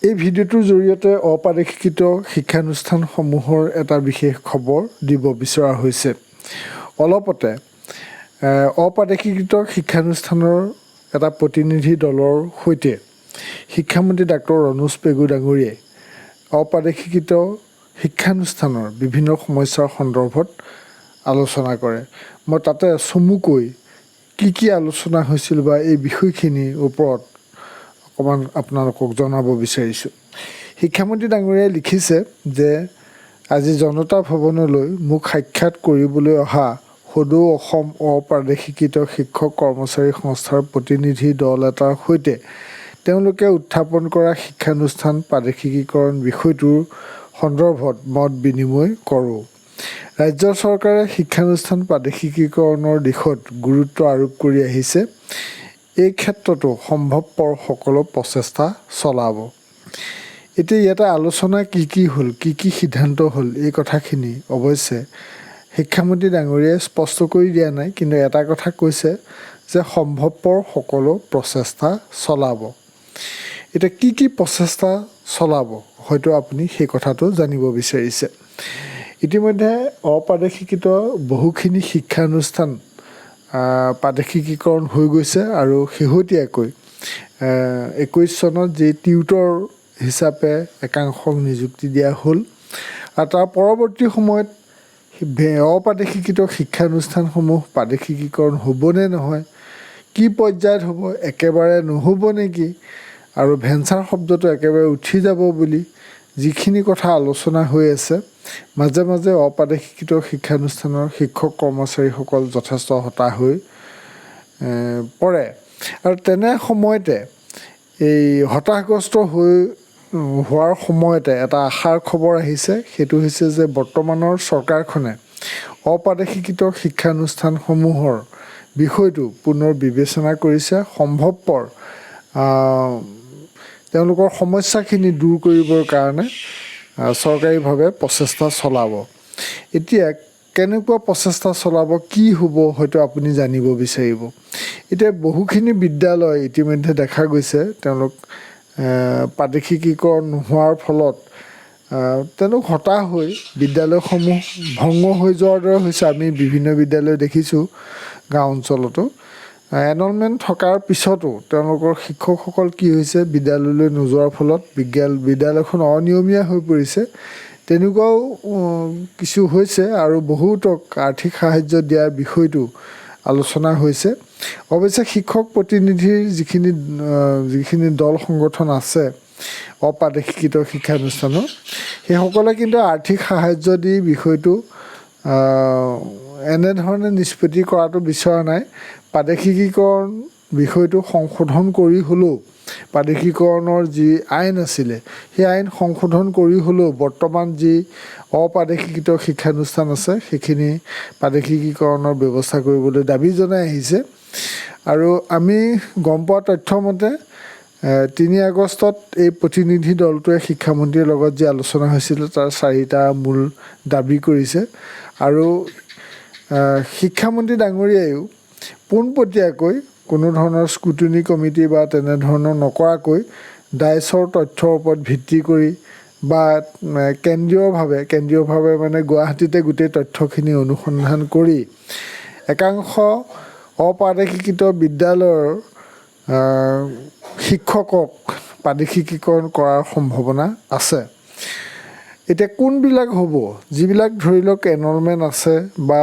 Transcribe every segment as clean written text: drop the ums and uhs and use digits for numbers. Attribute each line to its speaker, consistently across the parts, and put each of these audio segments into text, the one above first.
Speaker 1: এই ভিডিঅ'টোৰ জৰিয়তে অপাদেশিকৃত শিক্ষানুষ্ঠানসমূহৰ এটা বিশেষ খবৰ দিব বিচৰা হৈছে। অলপতে অপাদেশিকৃত শিক্ষানুষ্ঠানৰ এটা প্ৰতিনিধি দলৰ সৈতে শিক্ষামন্ত্ৰী ডাক্তৰ ৰণোজ পেগু ডাঙৰীয়াই অপাদেশিকৃত শিক্ষানুষ্ঠানৰ বিভিন্ন সমস্যাৰ সন্দৰ্ভত আলোচনা কৰে। মই তাতে চমুকৈ কি আলোচনা হৈছিল বা এই বিষয়খিনিৰ ওপৰত অকণমান আপোনালোকক জনাব বিচাৰিছোঁ। শিক্ষামন্ত্ৰী ডাঙৰীয়াই লিখিছে যে আজি জনতা ভৱনলৈ মোক সাক্ষাৎ কৰিবলৈ অহা সদৌ অসম অপ্ৰাদেশিকৃত শিক্ষক কৰ্মচাৰী সংস্থাৰ প্ৰতিনিধি দল এটাৰ সৈতে তেওঁলোকে উত্থাপন কৰা শিক্ষানুষ্ঠান প্ৰাদেশিকীকৰণ বিষয়টোৰ সন্দৰ্ভত মত বিনিময় কৰোঁ। ৰাজ্য চৰকাৰে শিক্ষানুষ্ঠান প্ৰাদেশিকীকৰণৰ দিশত গুৰুত্ব আৰোপ কৰি আহিছে। এই ক্ষেত্ৰতো সম্ভৱপৰ সকলো প্ৰচেষ্টা চলাব। এতিয়া ইয়াতে আলোচনা কি হ'ল, কি সিদ্ধান্ত হ'ল, এই কথাখিনি অৱশ্যে শিক্ষামন্ত্ৰী ডাঙৰীয়াই স্পষ্ট কৰি দিয়া নাই, কিন্তু এটা কথা কৈছে যে সম্ভৱপৰ সকলো প্ৰচেষ্টা চলাব। এতিয়া কি প্ৰচেষ্টা চলাব হয়তো আপুনি সেই কথাটো জানিব বিচাৰিছে। ইতিমধ্যে অপ্ৰাদেশিকৃত বহুখিনি শিক্ষানুষ্ঠান প্ৰাদেশিকীকৰণ হৈ গৈছে আৰু শেহতীয়াকৈ 21 চনত যি টিউটৰ হিচাপে একাংশক নিযুক্তি দিয়া হ'ল আৰু তাৰ পৰৱৰ্তী সময়ত অপ্ৰাদেশিকৃত শিক্ষানুষ্ঠানসমূহ প্ৰাদেশিকীকৰণ হ'বনে নহয়, কি পৰ্যায়ত হ'ব, একেবাৰে নহ'ব নেকি, আৰু ভেঞ্চাৰ শব্দটো একেবাৰে উঠি যাব বুলি যিখিনি কথা আলোচনা হৈ আছে, মাজে মাজে অপ্ৰাদেশিকৃত শিক্ষানুষ্ঠানৰ শিক্ষক কৰ্মচাৰীসকল যথেষ্ট হতাশ হৈ পৰে। আৰু তেনে সময়তে এই হতাশগ্ৰস্ত হোৱাৰ সময়তে এটা আশাৰ খবৰ আহিছে। সেইটো হৈছে যে বৰ্তমানৰ চৰকাৰখনে অপ্ৰাদেশিকৃত শিক্ষানুষ্ঠানসমূহৰ বিষয়টো পুনৰ বিবেচনা কৰিছে। সম্ভৱপৰ তেওঁলোকৰ সমস্যাখিনি দূৰ কৰিবৰ কাৰণে চৰকাৰীভাৱে প্ৰচেষ্টা চলাব। এতিয়া কেনেকুৱা প্ৰচেষ্টা চলাব, কি হ'ব হয়তো আপুনি জানিব বিচাৰিব। এতিয়া বহুখিনি বিদ্যালয় ইতিমধ্যে দেখা গৈছে তেওঁলোক প্ৰাদেশিকীকৰণ নোহোৱাৰ ফলত তেওঁলোক হতাশ হৈ বিদ্যালয়সমূহ ভংগ হৈ যোৱাৰ দৰে হৈছে। আমি বিভিন্ন বিদ্যালয় দেখিছোঁ গাঁও অঞ্চলতো। এনৰলমেণ্ট থকাৰ পিছতো তেওঁলোকৰ শিক্ষকসকল কি হৈছে, বিদ্যালয়লৈ নোযোৱাৰ ফলত বিদ্যালয়খন অনিয়মীয়া হৈ পৰিছে। তেনেকুৱাও কিছু হৈছে আৰু বহুতক আৰ্থিক সাহাৰ্য দিয়াৰ বিষয়টো আলোচনা হৈছে। অৱশ্যে শিক্ষক প্ৰতিনিধিৰ যিখিনি দল সংগঠন আছে অপ্ৰাদেশিকৃত শিক্ষানুষ্ঠানৰ, সেইসকলে কিন্তু আৰ্থিক সাহাৰ্য দি বিষয়টো এনেধৰণে নিষ্পত্তি কৰাটো বিচৰা নাই। প্ৰাদেশিকীকৰণ বিষয়টো সংশোধন কৰি হ'লেও প্ৰাদেশিকীকৰণৰ যি আইন আছিলে সেই আইন সংশোধন কৰি হ'লেও বৰ্তমান যি অপ্ৰাদেশিকৃত শিক্ষানুষ্ঠান আছে সেইখিনি প্ৰাদেশিকীকৰণৰ ব্যৱস্থা কৰিবলৈ দাবী জনাই আহিছে। আৰু আমি গম পোৱা তথ্য মতে 3 আগষ্টত এই প্ৰতিনিধি দলটোৱে শিক্ষামন্ত্ৰীৰ লগত যি আলোচনা হৈছিল তাৰ 4টা মূল দাবী কৰিছে। আৰু শিক্ষামন্ত্ৰী ডাঙৰীয়াইও পোনপটীয়াকৈ কোনো ধৰণৰ স্কুটিনি কমিটি বা তেনেধৰণৰ নকৰাকৈ ডাইচৰ তথ্যৰ ওপৰত ভিত্তি কৰি বা কেন্দ্ৰীয়ভাৱে মানে গুৱাহাটীতে গোটেই তথ্যখিনি অনুসন্ধান কৰি একাংশ অপ্ৰাদেশিকৃত বিদ্যালয়ৰ শিক্ষকক প্ৰাদেশিকীকৰণ কৰাৰ সম্ভাৱনা আছে। এতিয়া কোনবিলাক হ'ব, যিবিলাক ধৰি লওক এনৰলমেণ্ট আছে বা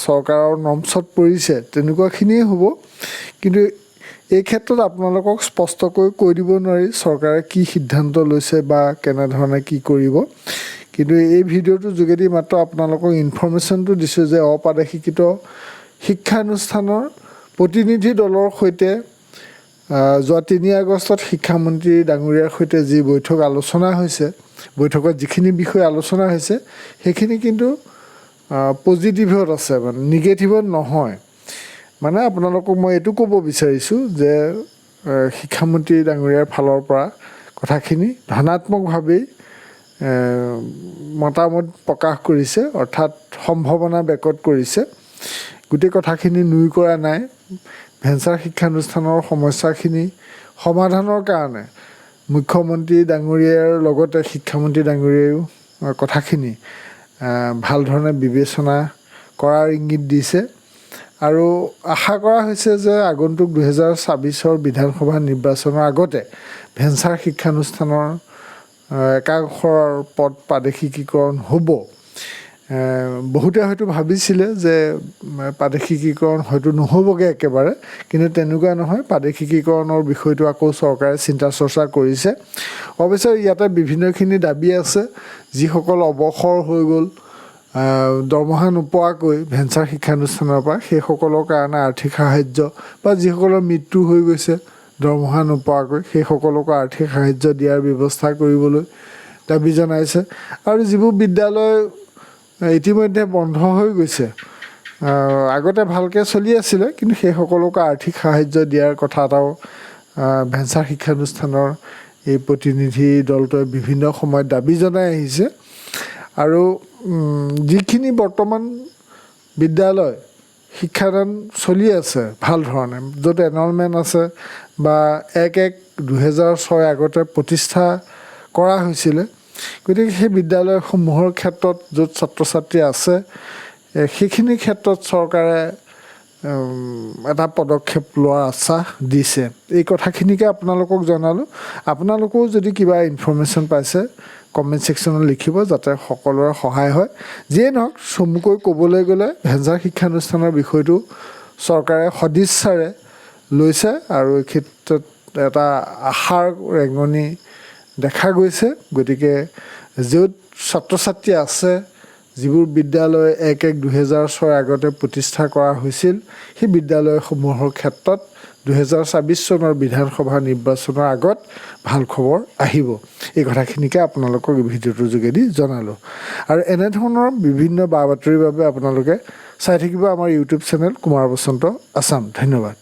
Speaker 1: চৰকাৰৰ নমছত পৰিছে তেনেকুৱাখিনিয়ে হ'ব। কিন্তু এই ক্ষেত্ৰত আপোনালোকক স্পষ্টকৈ কৈ দিব নোৱাৰি চৰকাৰে কি সিদ্ধান্ত লৈছে বা কেনেধৰণে কি কৰিব। কিন্তু এই ভিডিঅ'টোৰ যোগেদি মাত্ৰ আপোনালোকক ইনফৰ্মেশ্যনটো দিছোঁ যে অপ্ৰাদেশিকৃত শিক্ষানুষ্ঠানৰ প্ৰতিনিধি দলৰ সৈতে যোৱা 3 আগষ্টত শিক্ষামন্ত্ৰী ডাঙৰীয়াৰ সৈতে যি বৈঠক আলোচনা হৈছে, বৈঠকত যিখিনি বিষয় আলোচনা হৈছে সেইখিনি কিন্তু পজিটিভত আছে, মানে নিগেটিভত নহয়। মানে আপোনালোকক মই এইটো ক'ব বিচাৰিছোঁ যে শিক্ষামন্ত্ৰী ডাঙৰীয়াৰ ফালৰ পৰা কথাখিনি ধনাত্মকভাৱেই মতামত প্ৰকাশ কৰিছে, অৰ্থাৎ সম্ভাৱনা ব্যক্ত কৰিছে। গোটেই কথাখিনি নুই কৰা নাই। ভেঞ্চাৰ শিক্ষানুষ্ঠানৰ সমস্যাখিনি সমাধানৰ কাৰণে মুখ্যমন্ত্ৰী ডাঙৰীয়াৰ লগতে শিক্ষামন্ত্ৰী ডাঙৰীয়ায়ো কথাখিনি ভাল ধৰণে বিবেচনা কৰাৰ ইংগিত দিছে আৰু আশা কৰা হৈছে যে আগন্তুক 2024 বিধানসভা নিৰ্বাচনৰ আগতে ভেঞ্চাৰ শিক্ষানুষ্ঠানৰ একাংশৰ পদ প্ৰাদেশিকীকৰণ হ'ব। বহুতে হয়তো ভাবিছিলে যে প্ৰাদেশিকীকৰণ হয়তো নহ'বগৈ একেবাৰে, কিন্তু তেনেকুৱা নহয়। প্ৰাদেশিকীকৰণৰ বিষয়টো আকৌ চৰকাৰে চিন্তা চৰ্চা কৰিছে। অৱশ্যে ইয়াতে বিভিন্নখিনি দাবী আছে। যিসকল অৱসৰ হৈ গ'ল দৰমহা নোপোৱাকৈ ভেঞ্চাৰ শিক্ষানুষ্ঠানৰ পৰা, সেইসকলৰ কাৰণে আৰ্থিক সাহাৰ্য, বা যিসকলৰ মৃত্যু হৈ গৈছে দৰমহা নোপোৱাকৈ, সেইসকলকো আৰ্থিক সাহাৰ্য দিয়াৰ ব্যৱস্থা কৰিবলৈ দাবী জনাইছে। আৰু যিবোৰ বিদ্যালয় ইতিমধ্যে বন্ধ হৈ গৈছে, আগতে ভালকৈ চলি আছিলে, কিন্তু সেইসকলকো আৰ্থিক সাহাৰ্য দিয়াৰ কথা এটাও ভেঞ্চাৰ শিক্ষানুষ্ঠানৰ এই প্ৰতিনিধি দলটোৱে বিভিন্ন সময়ত দাবী জনাই আহিছে। আৰু যিখিনি বৰ্তমান বিদ্যালয় শিক্ষাদান চলি আছে ভাল ধৰণে, য'ত এনৰলমেণ্ট আছে বা 1/1/2006 আগতে প্ৰতিষ্ঠা কৰা হৈছিলে, গতিকে সেই বিদ্যালয়সমূহৰ ক্ষেত্ৰত য'ত ছাত্ৰ ছাত্ৰী আছে, সেইখিনি ক্ষেত্ৰত চৰকাৰে এটা পদক্ষেপ লোৱাৰ আশ্বাস দিছে। এই কথাখিনিকে আপোনালোকক জনালোঁ। আপোনালোকেও যদি কিবা ইনফৰ্মেশ্যন পাইছে কমেণ্ট ছেকশ্যনত লিখিব, যাতে সকলোৰে সহায় হয়। যিয়ে নহওক, চমুকৈ ক'বলৈ গ'লে ভেঞ্চাৰ শিক্ষানুষ্ঠানৰ বিষয়টো চৰকাৰে সদিচ্ছাৰে লৈছে আৰু এই ক্ষেত্ৰত এটা আশাৰ ৰেঙনি দেখা গৈছে। গতিকে য'ত ছাত্ৰ ছাত্ৰী আছে, যিবোৰ বিদ্যালয় 1/1/2006 আগতে প্ৰতিষ্ঠা কৰা হৈছিল, সেই বিদ্যালয়সমূহৰ ক্ষেত্ৰত 2024 চনৰ বিধানসভা নিৰ্বাচনৰ আগত ভাল খবৰ আহিব। এই কথাখিনিকে আপোনালোকক এই ভিডিঅ'টোৰ যোগেদি জনালোঁ। আৰু এনেধৰণৰ বিভিন্ন বা বাতৰিৰ বাবে আপোনালোকে চাই থাকিব আমাৰ ইউটিউব চেনেল কুমাৰ বসন্ত আছাম। ধন্যবাদ।